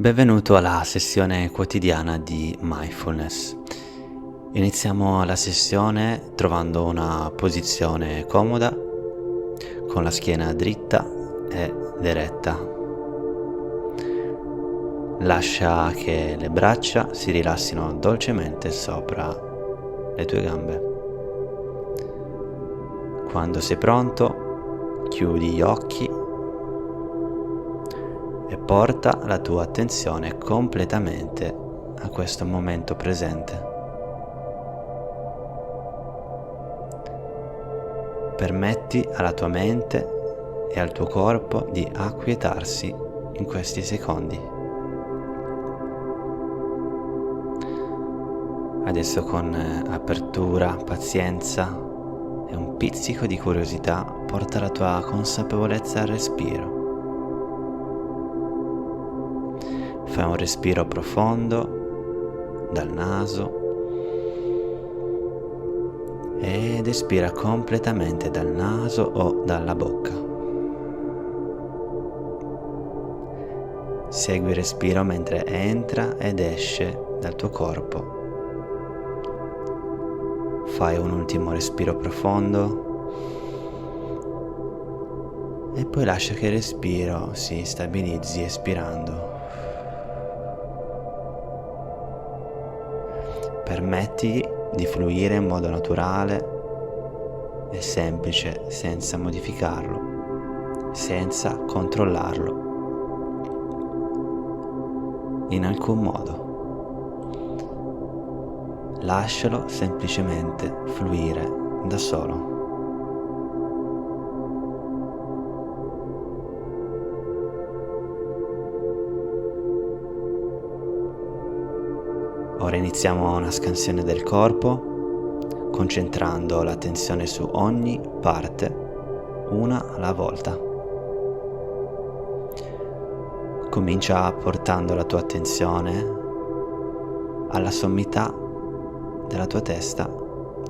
Benvenuto alla sessione quotidiana di Mindfulness. Iniziamo la sessione trovando una posizione comoda, con la schiena dritta e diretta. Lascia che le braccia si rilassino dolcemente sopra le tue gambe. Quando sei pronto, chiudi gli occhi e porta la tua attenzione completamente a questo momento presente. Permetti alla tua mente e al tuo corpo di acquietarsi in questi secondi. Adesso con apertura, pazienza e un pizzico di curiosità porta la tua consapevolezza al respiro. Fai un respiro profondo dal naso ed espira completamente dal naso o dalla bocca. Segui il respiro mentre entra ed esce dal tuo corpo. Fai un ultimo respiro profondo e poi lascia che il respiro si stabilizzi espirando. Permetti di fluire in modo naturale e semplice, senza modificarlo, senza controllarlo in alcun modo. Lascialo semplicemente fluire da solo. Ora iniziamo una scansione del corpo, concentrando l'attenzione su ogni parte, una alla volta. Comincia portando la tua attenzione alla sommità della tua testa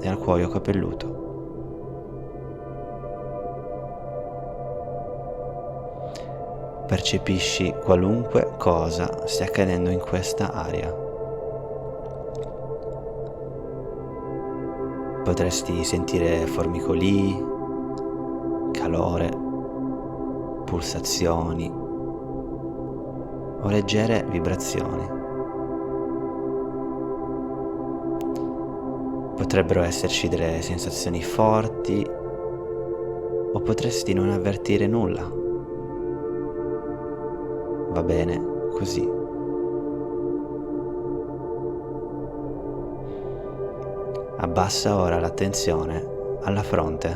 e al cuoio capelluto. Percepisci qualunque cosa stia accadendo in questa area. Potresti sentire formicolii, calore, pulsazioni o leggere vibrazioni. Potrebbero esserci delle sensazioni forti o potresti non avvertire nulla. Va bene così. Abbassa ora l'attenzione alla fronte,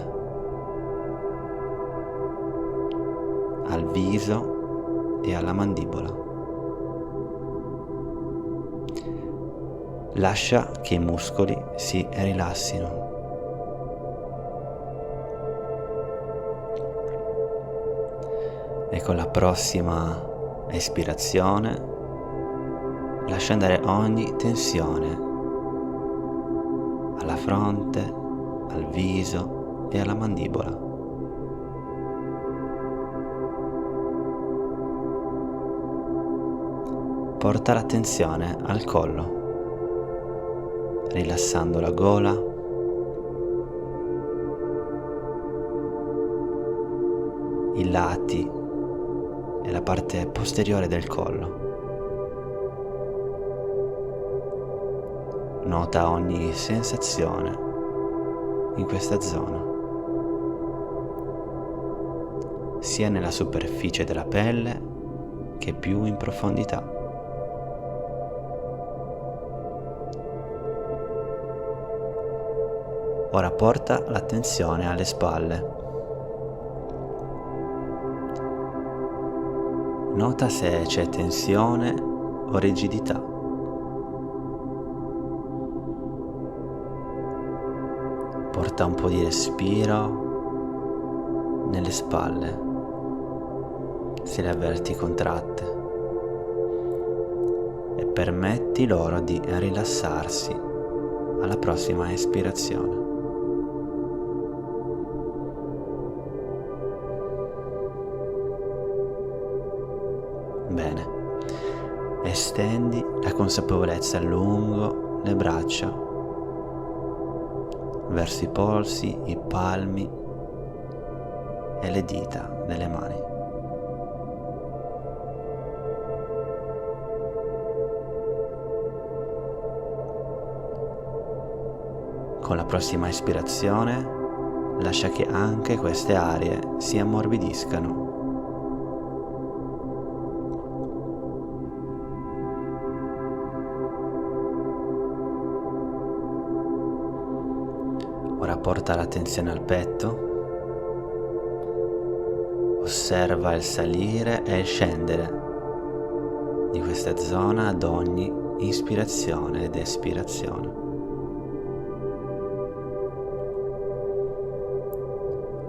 al viso e alla mandibola. Lascia che i muscoli si rilassino. E con la prossima espirazione lascia andare ogni tensione alla fronte, al viso e alla mandibola. Porta l'attenzione al collo, rilassando la gola, i lati e la parte posteriore del collo. Nota ogni sensazione in questa zona, sia nella superficie della pelle che più in profondità. Ora porta l'attenzione alle spalle. Nota se c'è tensione o rigidità. Porta un po' di respiro nelle spalle, se le avverti contratte, e permetti loro di rilassarsi alla prossima espirazione. Bene, Estendi la consapevolezza lungo le braccia, verso i polsi, i palmi e le dita delle mani. Con la prossima ispirazione, lascia che anche queste aree si ammorbidiscano. Ora porta l'attenzione al petto, osserva il salire e il scendere di questa zona ad ogni ispirazione ed espirazione.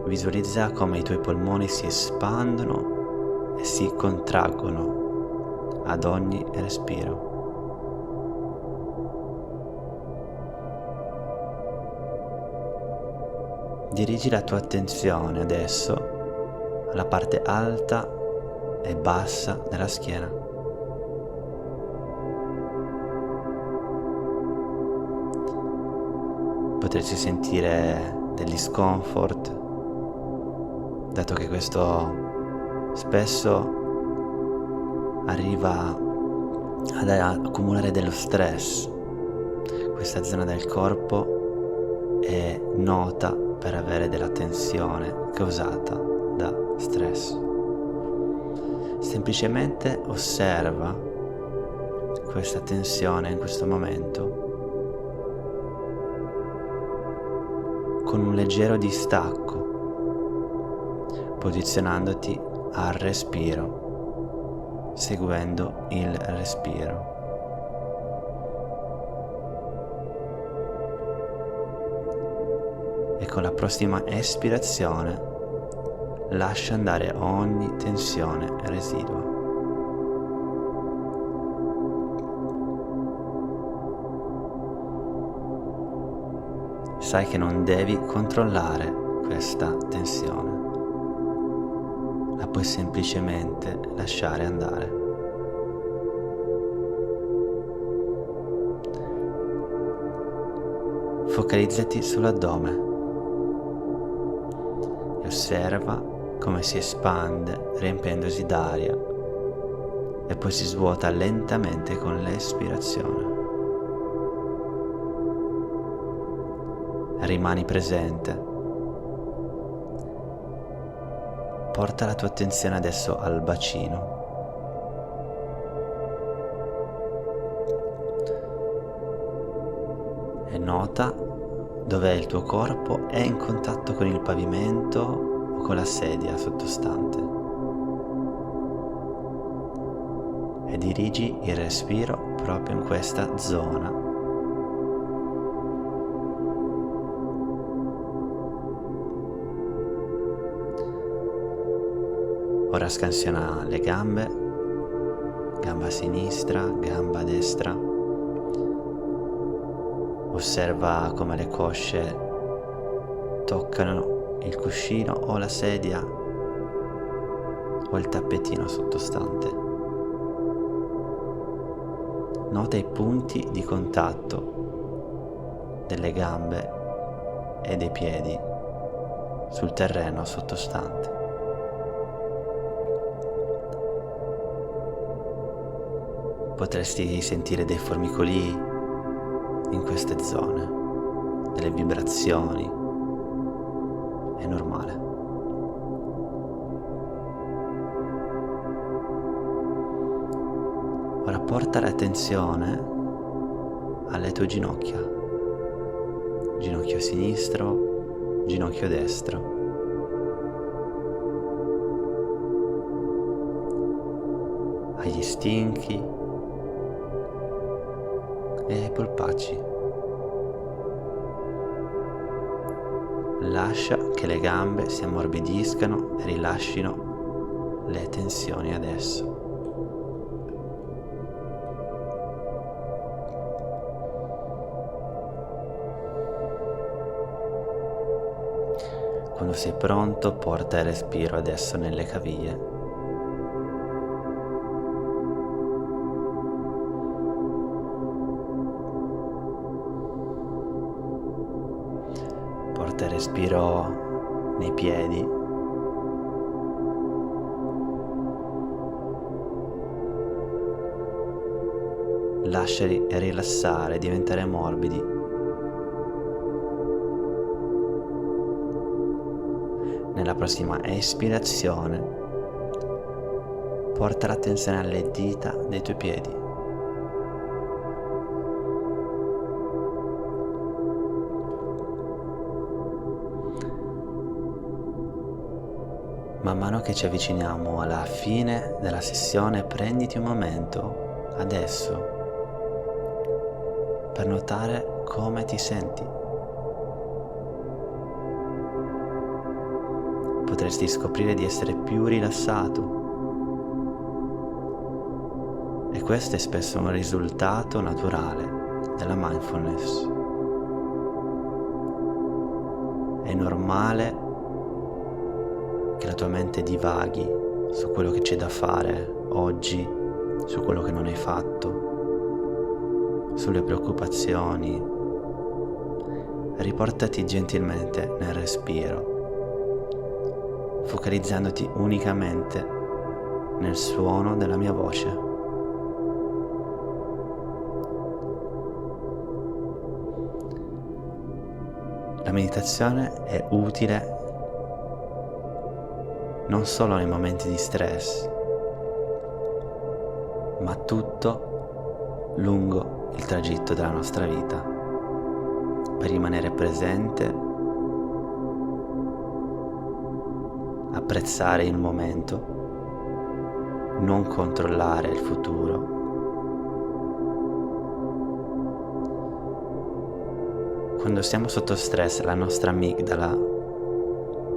Visualizza come i tuoi polmoni si espandono e si contraggono ad ogni respiro. Dirigi la tua attenzione adesso alla parte alta e bassa della schiena. Potresti sentire degli discomfort, dato che questo spesso arriva ad accumulare dello stress. Questa zona del corpo è nota per avere della tensione causata da stress. Semplicemente osserva questa tensione in questo momento con un leggero distacco, posizionandoti al respiro, seguendo il respiro. E con la prossima espirazione lascia andare ogni tensione residua. Sai che non devi controllare questa tensione, la puoi semplicemente lasciare andare. Focalizzati sull'addome e osserva come si espande riempiendosi d'aria e poi si svuota lentamente con l'espirazione. Rimani presente. Porta la tua attenzione adesso al bacino. E nota dove il tuo corpo è in contatto con il pavimento o con la sedia sottostante. E dirigi il respiro proprio in questa zona. Ora scansiona le gambe, gamba sinistra, gamba destra. Osserva come le cosce toccano il cuscino o la sedia o il tappetino sottostante. Nota i punti di contatto delle gambe e dei piedi sul terreno sottostante. Potresti sentire dei formicolii in queste zone, delle vibrazioni. È normale. Ora porta l'attenzione alle tue ginocchia, ginocchio sinistro, ginocchio destro. Agli stinchi e ai polpacci. Lascia che le gambe si ammorbidiscano e rilascino le tensioni adesso. Quando sei pronto, porta il respiro adesso nelle caviglie. Porta il respiro nei piedi. Lasciali rilassare, diventare morbidi. Nella prossima espirazione, porta l'attenzione alle dita dei tuoi piedi. Man mano che ci avviciniamo alla fine della sessione, prenditi un momento, adesso, per notare come ti senti. Potresti scoprire di essere più rilassato. E questo è spesso un risultato naturale della mindfulness. È normale che la tua mente divaghi su quello che c'è da fare oggi, su quello che non hai fatto, sulle preoccupazioni. Riportati gentilmente nel respiro, focalizzandoti unicamente nel suono della mia voce. La meditazione è utile non solo nei momenti di stress, ma tutto lungo il tragitto della nostra vita, per rimanere presente, apprezzare il momento, non controllare il futuro. Quando siamo sotto stress, la nostra amigdala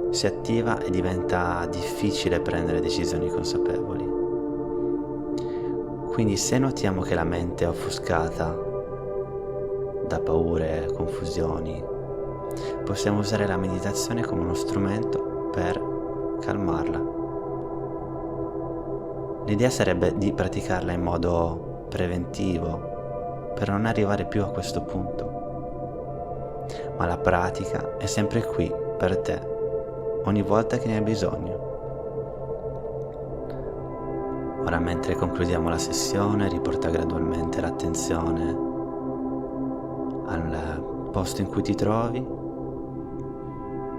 si attiva e diventa difficile prendere decisioni consapevoli. Quindi se notiamo che la mente è offuscata da paure, confusioni, possiamo usare la meditazione come uno strumento per calmarla. L'idea sarebbe di praticarla in modo preventivo per non arrivare più a questo punto. Ma la pratica è sempre qui per te, ogni volta che ne hai bisogno. Ora, mentre concludiamo la sessione, riporta gradualmente l'attenzione al posto in cui ti trovi,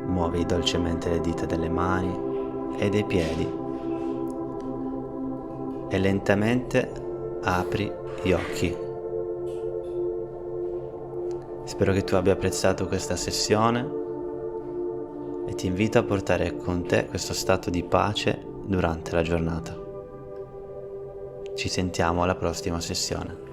muovi dolcemente le dita delle mani e dei piedi e lentamente apri gli occhi. Spero che tu abbia apprezzato questa sessione e ti invito a portare con te questo stato di pace durante la giornata. Ci sentiamo alla prossima sessione.